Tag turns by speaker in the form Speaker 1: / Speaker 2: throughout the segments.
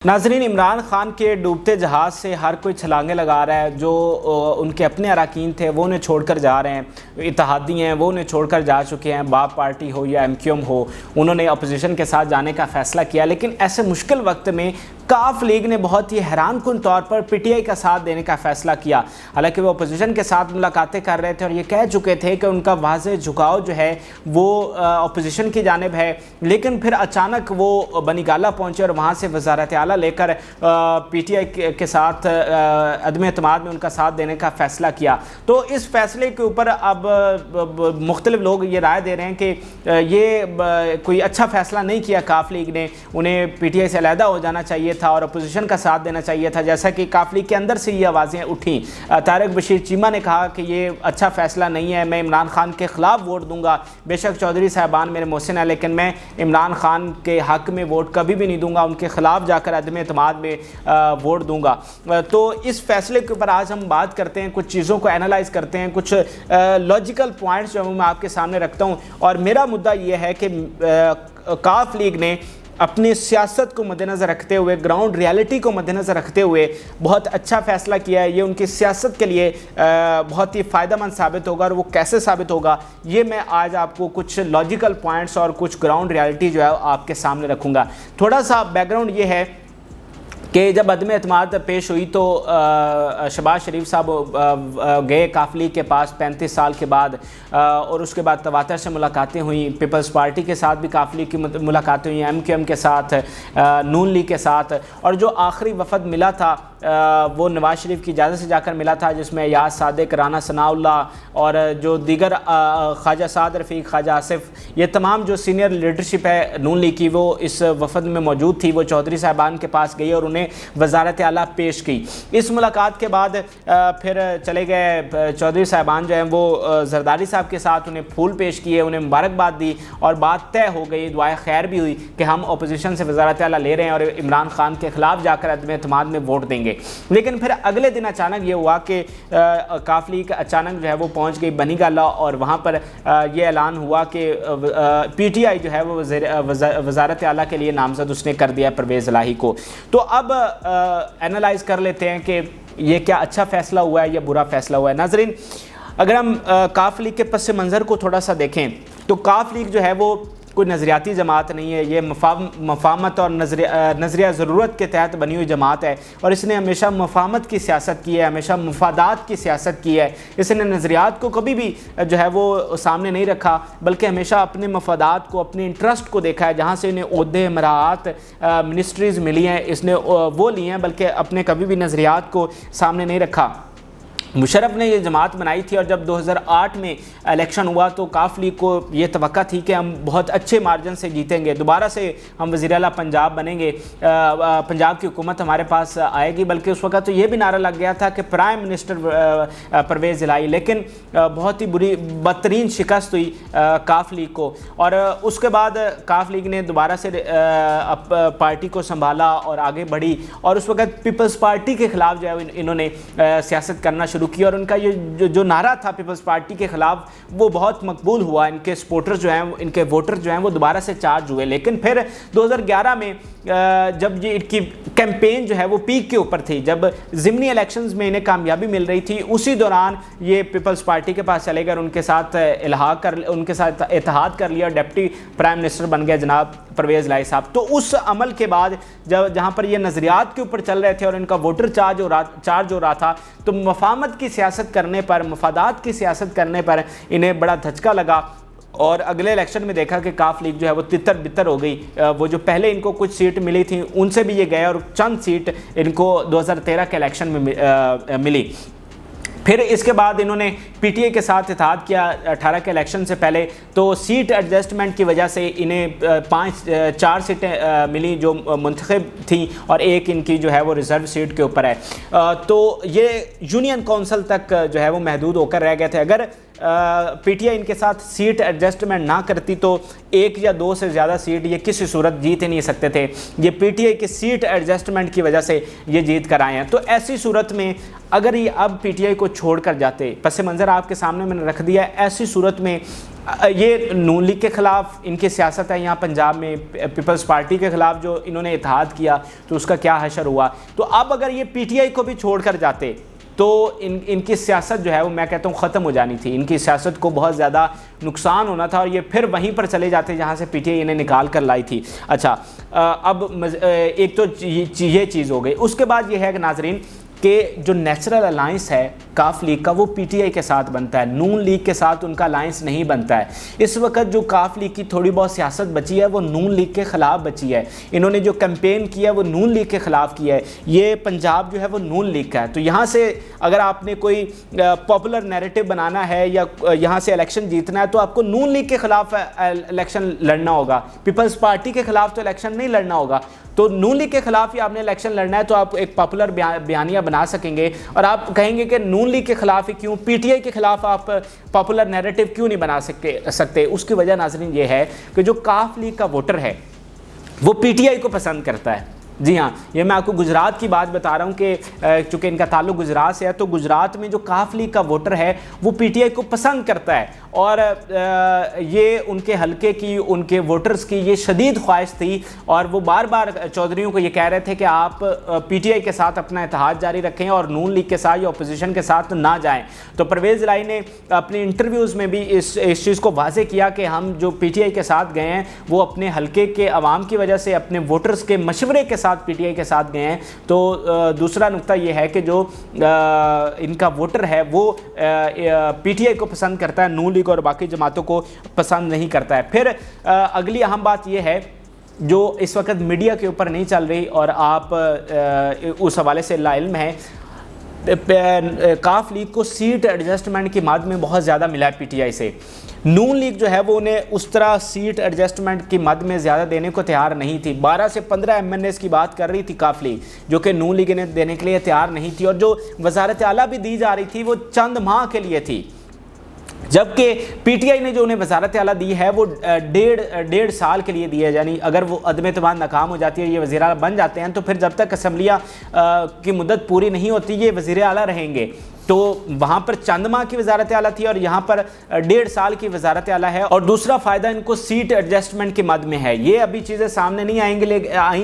Speaker 1: नाज़रीन, इमरान खान के डूबते जहाज़ से हर कोई छलांगे लगा रहा है। जो उनके अपने अरकान थे वो उन्हें छोड़कर जा रहे हैं, इत्तेहादी हैं वो उन्हें छोड़कर जा चुके हैं। बाप पार्टी हो या MQM हो, उन्होंने अपोजिशन के साथ जाने का फ़ैसला किया। लेकिन ऐसे मुश्किल वक्त में काफ लीग ने बहुत ही हैरानकुन तौर पर PTI का साथ देने का फ़ैसला किया। हालांकि वो अपोजिशन के साथ मुलाकातें कर रहे थे और ये कह चुके थे कि उनका वाज़ेह झुकाव जो है वो अपोजिशन की जानिब है। लेकिन फिर अचानक वो बनीगाला पहुँचे और वहाँ से वज़ारत आला लेकर PTI के साथ अदम एतमाद में उनका साथ देने का फ़ैसला किया। तो इस फैसले के ऊपर अब मुख्तलिफ लोग ये राय दे रहे हैं कि ये कोई अच्छा फ़ैसला नहीं किया काफ लीग ने, उन्हें PTI से अलहदा हो जाना चाहिए था और अपोजिशन का साथ देना चाहिए था। जैसा कि काफ लीग के अंदर से ये आवाज़ें उठी। तारिक बशीर चीमा ने कहा कि ये अच्छा फ़ैसला नहीं है, मैं इमरान खान के ख़िलाफ़ वोट दूंगा। बेशक चौधरी साहबान मेरे मोहसिन है, लेकिन मैं इमरान खान के हक़ में वोट कभी भी नहीं दूंगा, उनके ख़िलाफ़ जाकर अदम एतमाद में वोट दूंगा। तो इस फैसले के ऊपर आज हम बात करते हैं, कुछ चीज़ों को एनालाइज करते हैं, कुछ लॉजिकल पॉइंट्स जो मैं आपके सामने रखता हूँ। और मेरा मुद्दा ये है कि काफ लीग ने अपनी सियासत को मद्देनज़र रखते हुए, ग्राउंड रियलिटी को मद्देनज़र रखते हुए बहुत अच्छा फ़ैसला किया है। ये उनकी सियासत के लिए बहुत ही फ़ायदेमंद साबित होगा। और वो कैसे साबित होगा, ये मैं आज आपको कुछ लॉजिकल पॉइंट्स और कुछ ग्राउंड रियलिटी जो है आपके सामने रखूँगा। थोड़ा सा बैकग्राउंड ये है कि जब अदम एतमाद पेश हुई तो शहबाज शरीफ साहब गए काफ लीग के पास 35 साल के बाद, और उसके बाद तवातर से मुलाकातें हुई। पीपल्स पार्टी के साथ भी काफ लीग की मुलाकातें हुई, MQM के साथ, नून लीग के साथ। और जो आखिरी वफद मिला था वो नवाज शरीफ की इजाज़त से जाकर मिला था, जिसमें याज सादिक, राना सनाउल्लाह और जो दीगर ख्वाजा साद रफ़ीक, ख्वाजा आसिफ, ये तमाम जो सीनियर लीडरशिप है नून लीग की, वो इस वफद में मौजूद थी। वो चौधरी साहबान के पास गई और उन्हें वज़ारत आला पेश की। इस मुलाकात के बाद फिर चले गए चौधरी साहबान जो हैं वो जरदारी साहब के साथ, उन्हें फूल पेश किए, उन्हें मुबारकबाद दी और बात तय हो गई, दुआए खैर भी हुई कि हम अपोजिशन से वज़ारत आला ले रहे हैं और इमरान खान के ख़िलाफ़ जाकर अदम एतमाद में वोट देंगे। लेकिन फिर अगले दिन अचानक ये हुआ कि काफ लीग अचानक जो है वो पहुंच गई बनीगाला और वहाँ पर ये ऐलान हुआ कि PTI जो है वो वज़ारत आला के लिए नामज़द उसने कर दिया परवेज़ इलाही को। तो अब एनालाइज कर लेते हैं कि ये क्या अच्छा फ़ैसला हुआ है या बुरा फ़ैसला हुआ है। नाज़रीन, अगर हम काफ लीग के पस मंज़र को थोड़ा सा देखें तो काफ लीग जो है वो कोई नज़रियाती जमात नहीं है। ये मफामत और नज़रिया ज़रूरत के तहत बनी हुई जमात है और इसने हमेशा मफामत की सियासत की है, हमेशा मफादात की सियासत की है। इसने नज़रियात को कभी भी जो है वो सामने नहीं रखा, बल्कि हमेशा अपने मफादात को, अपने इंटरेस्ट को देखा है। जहाँ से इन्हें ओहदे, मराहत, मिनिस्ट्रीज़ मिली हैं, इसने वो ली हैं, बल्कि अपने कभी भी नज़रियात को सामने नहीं रखा। मुशर्रफ ने ये जमात बनाई थी और जब 2008 में इलेक्शन हुआ तो काफ लीग को ये तवक्का थी कि हम बहुत अच्छे मार्जिन से जीतेंगे, दोबारा से हम वज़ीर आला पंजाब बनेंगे, पंजाब की हुकूमत हमारे पास आएगी। बल्कि उस वक्त तो ये भी नारा लग गया था कि प्राइम मिनिस्टर परवेज़ इलाही। लेकिन बहुत ही बदतरीन शिकस्त हुई काफ लीग को और उसके बाद काफ लीग ने दोबारा से पार्टी को संभाला और आगे बढ़ी। और उस वक्त पीपल्स पार्टी के ख़िलाफ़ जो है इन्होंने सियासत करना शुरू की और उनका ये जो नारा था पीपल्स पार्टी के ख़िलाफ़ वो बहुत मकबूल हुआ। इनके सपोर्टर्स जो हैं, इनके वोटर जो हैं वो दोबारा से चार्ज हुए। लेकिन फिर 2011 में जब ये इनकी कैंपेन जो है वो पीक के ऊपर थी, जब ज़िमनी इलेक्शंस में इन्हें कामयाबी मिल रही थी, उसी दौरान ये पीपल्स पार्टी के पास चले गए, उनके साथ उनके साथ इत्तेहाद कर लिया और डिप्टी प्राइम मिनिस्टर बन गए जनाब परवेज़ इलाही साहब। तो उस अमल के बाद जहाँ पर ये नज़रियात के ऊपर चल रहे थे और इनका वोटर चार्ज हो रहा था, तो मफामत की सियासत करने पर, मफादात की सियासत करने पर इन्हें बड़ा धचका लगा। और अगले इलेक्शन में देखा कि काफ लीग जो है वो तितर बितर हो गई। वो जो पहले इनको कुछ सीट मिली थी उनसे भी ये गए और चंद सीट इनको 2013 के इलेक्शन में मिली। फिर इसके बाद इन्होंने PTI के साथ इत्तेहाद किया 18 के इलेक्शन से पहले। तो सीट एडजस्टमेंट की वजह से इन्हें 4 सीटें मिली जो मुंतखब थी और एक इनकी जो है वो रिज़र्व सीट के ऊपर है। तो ये यूनियन काउंसिल तक जो है वो महदूद होकर रह गए थे। अगर PTI इनके साथ सीट एडजस्टमेंट ना करती तो 1 या 2 से ज़्यादा सीट ये किसी सूरत जीत ही नहीं सकते थे। ये PTI की सीट एडजस्टमेंट की वजह से ये जीत कर आए हैं। तो ऐसी सूरत में अगर ये अब PTI को छोड़ कर जाते, पस मंज़र आपके सामने मैंने रख दिया, ऐसी सूरत में ये नून लीग के ख़िलाफ़ इनकी सियासत है यहाँ पंजाब में, पीपल्स पार्टी के ख़िलाफ़ जो इन्होंने इत्तेहाद किया तो उसका क्या हशर हुआ। तो अब अगर ये पीटीआई को भी छोड़ कर जाते तो इनकी सियासत जो है वो मैं कहता हूँ ख़त्म हो जानी थी। इनकी सियासत को बहुत ज़्यादा नुकसान होना था और ये फिर वहीं पर चले जाते जहाँ से पीटीआई इन्हें निकाल कर लाई थी। अच्छा, अब एक तो ये चीज़ हो गई। उसके बाद ये है कि नाजरीन कि जो नेचुरल अलायंस है काफ लीग का वो पीटीआई के साथ बनता है, नून लीग के साथ उनका अलायंस नहीं बनता है। इस वक्त जो काफ लीग की थोड़ी बहुत सियासत बची है वो नून लीग के ख़िलाफ़ बची है। इन्होंने जो कैंपेन किया वो नून लीग के ख़िलाफ़ किया है। ये पंजाब जो है वो नून लीग का है। तो यहाँ से अगर आपने कोई पॉपुलर नैरेटिव बनाना है या यहाँ से इलेक्शन जीतना है तो आपको नून लीग के ख़िलाफ़ इलेक्शन लड़ना होगा, पीपल्स पार्टी के ख़िलाफ़ तो इलेक्शन नहीं लड़ना होगा। तो नून लीग के खिलाफ ही आपने इलेक्शन लड़ना है तो आप एक पॉपुलर बयानिया बना सकेंगे और आप कहेंगे कि नून लीग के खिलाफ ही क्यों, पीटीआई के खिलाफ आप पॉपुलर नैरेटिव क्यों नहीं बना सकते। उसकी वजह नाज़रीन ये है कि जो काफ लीग का वोटर है वो पीटीआई को पसंद करता है। जी हाँ, ये मैं आपको गुजरात की बात बता रहा हूँ कि चूँकि इनका ताल्लुक गुजरात से है तो गुजरात में जो काफ लीग का वोटर है वो पीटीआई को पसंद करता है और ये उनके हलके की, उनके वोटर्स की ये शदीद ख्वाहिश थी और वो बार बार चौधरियों को ये कह रहे थे कि आप पीटीआई के साथ अपना इत्तेहाद जारी रखें और नून लीग के साथ या अपोजिशन के साथ ना जाएं। तो परवेज़ इलाही ने अपने इंटरव्यूज़ में भी इस चीज़ को वाज़े किया कि हम जो पीटीआई के साथ गए हैं वो अपने हलके के अवाम की वजह से, अपने वोटर्स के मशवरे के साथ पीटीआई के साथ गए हैं। तो दूसरा नुक्ता ये है कि जो इनका वोटर है वो पीटीआई को पसंद करता है, नून लीग और बाकी जमातों को पसंद नहीं करता है। फिर अगली अहम बात यह है जो इस वक्त मीडिया के ऊपर नहीं चल रही और आप उस हवाले से लाइल्म है, काफ लीग को सीट एडजस्टमेंट की मद में बहुत ज़्यादा मिला है पीटीआई से। नून लीग जो है वो उन्हें उस तरह सीट एडजस्टमेंट की मद में ज़्यादा देने को तैयार नहीं थी। 12 से 15 एमएनएस की बात कर रही थी काफ लीग, जो कि नून लीग ने देने के लिए तैयार नहीं थी और जो वजारत आला भी दी जा रही थी वो चंद माह के लिए थी, जबकि पीटीआई ने जो उन्हें वजारत आला दी है वो डेढ़ साल के लिए दी है। यानी अगर वो अदम एतमाद नाकाम हो जाती है, ये वज़ीर आला बन जाते हैं तो फिर जब तक असम्बलियाँ की मुद्दत पूरी नहीं होती ये वज़ीर आला रहेंगे। तो वहाँ पर चंद माह की वजारत आला थी और यहाँ पर 1.5 साल की वजारत आला है। और दूसरा फ़ायदा इनको सीट एडजस्टमेंट की मद में है। ये अभी चीज़ें सामने नहीं आएंगी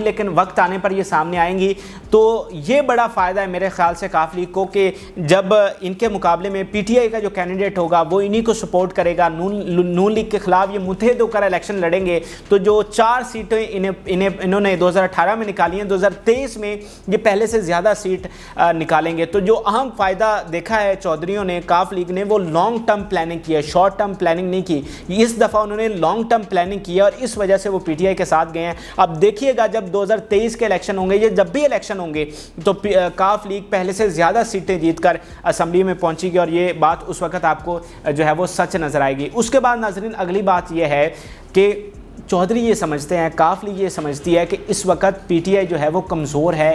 Speaker 1: लेकिन वक्त आने पर ये सामने आएंगी। तो ये बड़ा फ़ायदा है मेरे ख्याल से काफ लीग को कि जब इनके मुकाबले में पीटीआई का जो कैंडिडेट होगा वो इन्हीं को सपोर्ट करेगा, नून लीग के खिलाफ ये मुतहद होकर इलेक्शन लड़ेंगे। तो जो 4 सीटें इन्होंने 2018 में निकाली हैं, 2023 में ये पहले से ज़्यादा सीट निकालेंगे। तो जो अहम फ़ायदा देखा है चौधरियों ने, काफ लीग ने, वो लॉन्ग टर्म प्लानिंग की है, शॉर्ट टर्म प्लानिंग नहीं की। इस दफ़ा उन्होंने लॉन्ग टर्म प्लानिंग की है और इस वजह से वो पीटीआई के साथ गए हैं। अब देखिएगा जब 2023 के इलेक्शन होंगे, ये जब भी इलेक्शन होंगे तो काफ लीग पहले से ज़्यादा सीटें जीतकर असम्बली में पहुंचेगी और ये बात उस वक्त आपको जो है वो सच नज़र आएगी। उसके बाद नाज़रीन अगली बात यह है कि चौधरी ये समझते हैं, काफ लीग ये समझती है कि इस वक्त पीटीआई जो है वो कमज़ोर है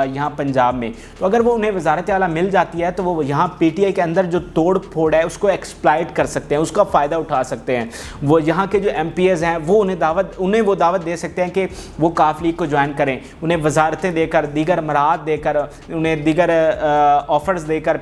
Speaker 1: यहाँ पंजाब में। तो अगर वो उन्हें वजारत आला मिल जाती है तो वो यहाँ पीटीआई के अंदर जो तोड़ फोड़ है उसको एक्सप्लॉइट कर सकते हैं, उसका फ़ायदा उठा सकते हैं। वो यहाँ के जो एमपीएज़ हैं वो उन्हें वो दावत दे सकते हैं कि वो काफ लीग को ज्वाइन करें, उन्हें वजारतें देकर, दीगर मराहत देकर, उन्हें दीगर ऑफ़र्स देकर,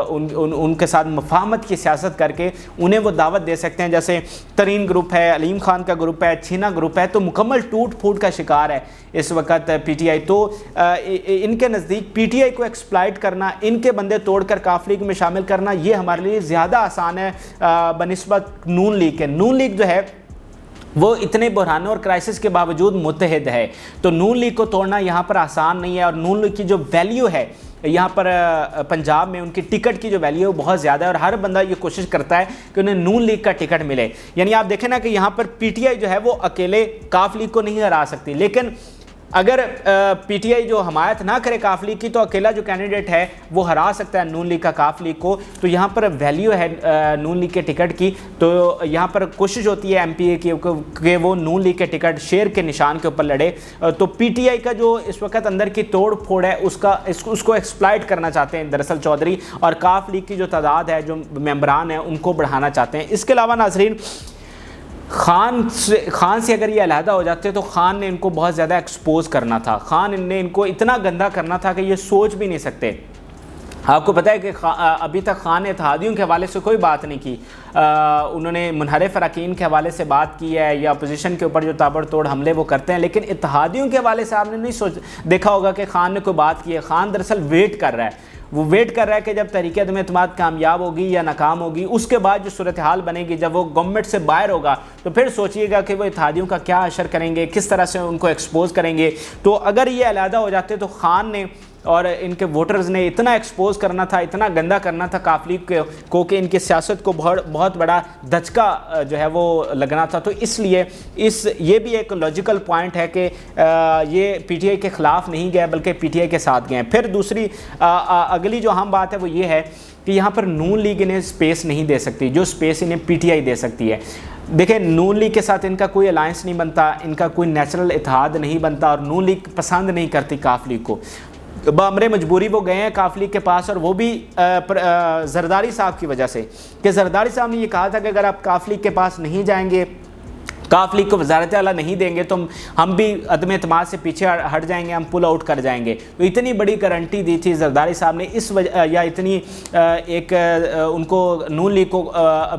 Speaker 1: उनके साथ मुफाहमत की सियासत करके उन्हें वो दावत दे सकते हैं। जैसे तरीन ग्रुप है, अलीम खान का ग्रुप है, छीना ग्रुप है, तो मुकम्मल टूट फूट का शिकार है इस वक्त पीटीआई। तो इनके नज़दीक पीटीआई को एक्सप्लॉइट करना, इनके बंदे तोड़कर काफ लीग में शामिल करना, ये हमारे लिए ज़्यादा आसान है बनिस्बत नून लीग के। नून लीग जो है वो इतने बहरानों और क्राइसिस के बावजूद मुत्तहिद है, तो नून लीग को तोड़ना यहाँ पर आसान नहीं है। और नून लीग की जो वैल्यू है यहाँ पर पंजाब में, उनकी टिकट की जो वैल्यू है वो बहुत ज़्यादा है और हर बंदा ये कोशिश करता है कि उन्हें नून लीग का टिकट मिले। यानी आप देखें ना कि यहाँ पर पीटीआई जो है वो अकेले काफ लीग को नहीं हरा सकती, लेकिन अगर पीटीआई जो हमायत ना करे काफ लीग की तो अकेला जो कैंडिडेट है वो हरा सकता है नून लीग का काफ लीग को। तो यहाँ पर वैल्यू है नून लीग के टिकट की। तो यहाँ पर कोशिश होती है एमपीए की कि वो नून लीग के टिकट शेर के निशान के ऊपर लड़े। तो पीटीआई का जो इस वक्त अंदर की तोड़ फोड़ है उसको एक्सप्लॉइट करना चाहते हैं दरअसल चौधरी, और काफ लीग की जो तादाद है, जो मेंबरान है, उनको बढ़ाना चाहते हैं। इसके अलावा नाजरीन खान से अगर ये अलहदा हो जाते तो खान ने इनको बहुत ज़्यादा एक्सपोज करना था, खान ने इनको इतना गंदा करना था कि ये सोच भी नहीं सकते। आपको पता है कि अभी तक खान ने इत्तेहादियों के हवाले से कोई बात नहीं की। उन्होंने मुनहरिफ अरकान के हवाले से बात की है या अपोजिशन के ऊपर जो ताबड़तोड़ हमले वो करते हैं, लेकिन इत्तेहादियों के हवाले से आपने नहीं देखा होगा कि खान ने कोई बात की है। खान दरअसल वेट कर रहा है, वो वेट कर रहा है कि जब तहरीक अदम एतमाद कामयाब होगी या नाकाम होगी, उसके बाद जो सूरत हाल बनेगी, जब वो गवर्नमेंट से बाहर होगा तो फिर सोचिएगा कि वो इत्तेहादियों का क्या असर करेंगे, किस तरह से उनको एक्सपोज करेंगे। तो अगर ये अलहदा हो जाते तो खान ने और इनके वोटर्स ने इतना एक्सपोज करना था, इतना गंदा करना था काफ लीग को कि इनकी सियासत को बहुत बड़ा धचका जो है वो लगना था। तो इसलिए ये भी एक लॉजिकल पॉइंट है कि ये पीटीआई के ख़िलाफ़ नहीं गए बल्कि पीटीआई के साथ गए। फिर दूसरी अगली जो अहम बात है वो ये है कि यहाँ पर नून लीग इन्हें स्पेस नहीं दे सकती जो स्पेस इन्हें पीटीआई दे सकती है। देखें, नून लीग के साथ इनका कोई अलायंस नहीं बनता, इनका कोई नेचुरल इत्तेहाद नहीं बनता और नून लीग पसंद नहीं करती काफ लीग को। बामरे मजबूरी वो गए हैं काफ लीग के पास, और वो भी जरदारी साहब की वजह से कि जरदारी साहब ने ये कहा था कि अगर आप काफ लीग के पास नहीं जाएंगे, काफ लीग को वज़ारत आला नहीं देंगे तो हम भी अदम एतमाद से पीछे हट जाएंगे, हम पुल आउट कर जाएंगे। तो इतनी बड़ी गारंटी दी थी जरदारी साहब ने, इस वजह या इतनी उनको नून लीग को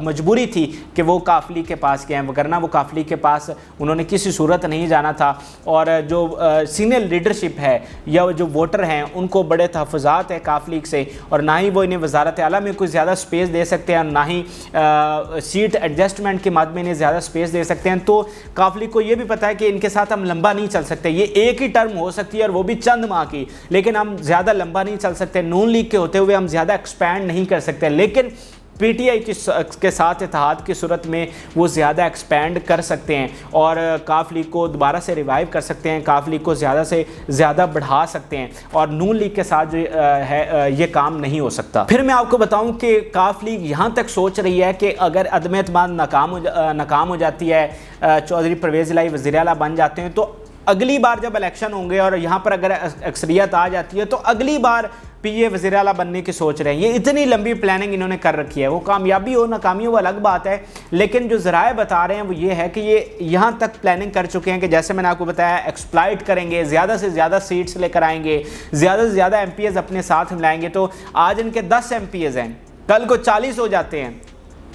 Speaker 1: मजबूरी थी कि वो काफ लीग के पास गए, वरना वो काफ लीग के पास उन्होंने किसी सूरत नहीं जाना था। और जो सीनियर लीडरशिप है या जो वोटर हैं उनको बड़े तहफ़्फ़ुज़ात है काफ लीग से, और ना ही वो इन्हें वज़ारत आला में कोई ज़्यादा स्पेस दे सकते हैं, ना ही सीट एडजस्टमेंट के माध्यम इन्हें ज़्यादा स्पेस दे सकते हैं। तो काफ लीग को यह भी पता है कि इनके साथ हम लंबा नहीं चल सकते, ये एक ही टर्म हो सकती है और वो भी चंद माह की, लेकिन हम ज़्यादा लंबा नहीं चल सकते। नून लीग के होते हुए हम ज़्यादा एक्सपैंड नहीं कर सकते, लेकिन पीटीआई के साथ इत्तेहाद की सूरत में वो ज़्यादा एक्सपैंड कर सकते हैं और काफ लीग को दोबारा से रिवाइव कर सकते हैं, काफ लीग को ज़्यादा से ज़्यादा बढ़ा सकते हैं, और नून लीग के साथ जो है ये काम नहीं हो सकता। फिर मैं आपको बताऊं कि काफ लीग यहाँ तक सोच रही है कि अगर अदम एतमाद नाकाम हो जाती है, चौधरी परवेज़ इलाही वज़ीर आला बन जाते हैं, तो अगली बार जब इलेक्शन होंगे और यहाँ पर अगर अक्सरियत आ जाती है तो अगली बार पीए वज़ीर आला बनने की सोच रहे हैं। ये इतनी लंबी प्लानिंग इन्होंने कर रखी है। वो कामयाबी हो नाकामी हो वो अलग बात है, लेकिन जो ज़राए बता रहे हैं वो ये है कि ये यहाँ तक प्लानिंग कर चुके हैं कि जैसे मैंने आपको बताया एक्सप्लॉइट करेंगे, ज़्यादा से ज़्यादा सीट्स लेकर आएंगे, ज़्यादा से ज़्यादा MPs अपने साथ मिलाएंगे। तो आज इनके 10 MPs हैं, कल को 40 हो जाते हैं,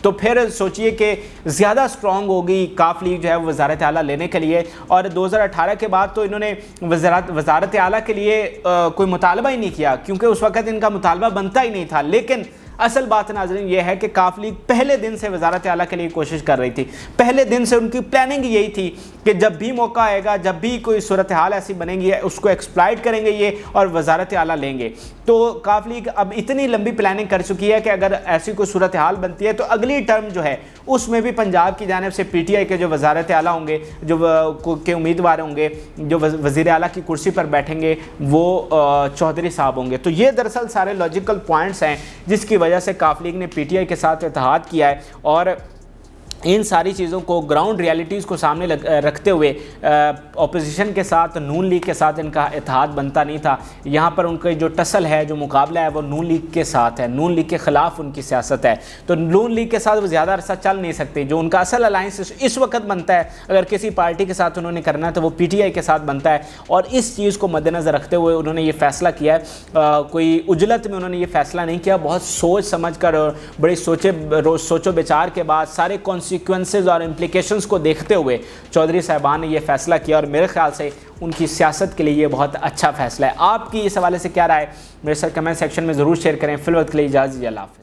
Speaker 1: तो फिर सोचिए कि ज़्यादा स्ट्रॉन्ग होगी काफ लीग जो है वज़ारत आला लेने के लिए। और 2018 के बाद तो इन्होंने वज़ारत आला के लिए कोई मुतालबा ही नहीं किया, क्योंकि उस वक़्त इनका मुतालबा बनता ही नहीं था। लेकिन असल बात नाज़रीन ये है कि काफ लीग पहले दिन से वज़ारत आला के लिए कोशिश कर रही थी, पहले दिन से उनकी प्लानिंग यही थी कि जब भी मौका आएगा, जब भी कोई सूरत हाल ऐसी बनेगी, उसको एक्सप्लॉइट करेंगे ये और वज़ारत आला लेंगे। तो काफ लीग अब इतनी लंबी प्लानिंग कर चुकी है कि अगर ऐसी कोई सूरत हाल बनती है तो अगली टर्म जो है उसमें भी पंजाब की जानिब से पीटीआई के जो वज़ारत आला होंगे, जो के उम्मीदवार होंगे, जो वज़ीर आला की कुर्सी पर बैठेंगे, वो चौधरी साहब होंगे। तो ये दरअसल सारे लॉजिकल पॉइंट्स हैं जिसकी वजह से काफ लीग ने पीटीआई के साथ इत्तेहाद किया है। और इन सारी चीज़ों को ग्राउंड रियलिटीज़ को सामने रखते हुए अपोजिशन के साथ, नून लीग के साथ इनका इत्तेहाद बनता नहीं था। यहाँ पर उनका जो टसल है, जो मुकाबला है, वो नून लीग के साथ है, नून लीग के ख़िलाफ़ उनकी सियासत है। तो नून लीग के साथ वो ज़्यादा अरसा चल नहीं सकते। जो उनका असल अलायंस इस वक्त बनता है, अगर किसी पार्टी के साथ उन्होंने करना है तो वो पीटीआई के साथ बनता है। और इस चीज़ को मद्देनज़र रखते हुए उन्होंने ये फ़ैसला किया है। कोई उजलत में उन्होंने ये फ़ैसला नहीं किया, बहुत सोच समझ कर और बड़ी सोचो विचार के बाद, सारे कॉन्सिक्वेंसेस और इम्प्लिकेशंस को देखते हुए चौधरी साहबान ने यह फ़ैसला किया। और मेरे ख्याल से उनकी सियासत के लिए ये बहुत अच्छा फ़ैसला है। आपकी इस हवाले से क्या राय, मेरे साथ कमेंट सेक्शन में ज़रूर शेयर करें। फिल वक्त के लिए इजाज़त दीजिए, अल्लाह हाफ़िज़।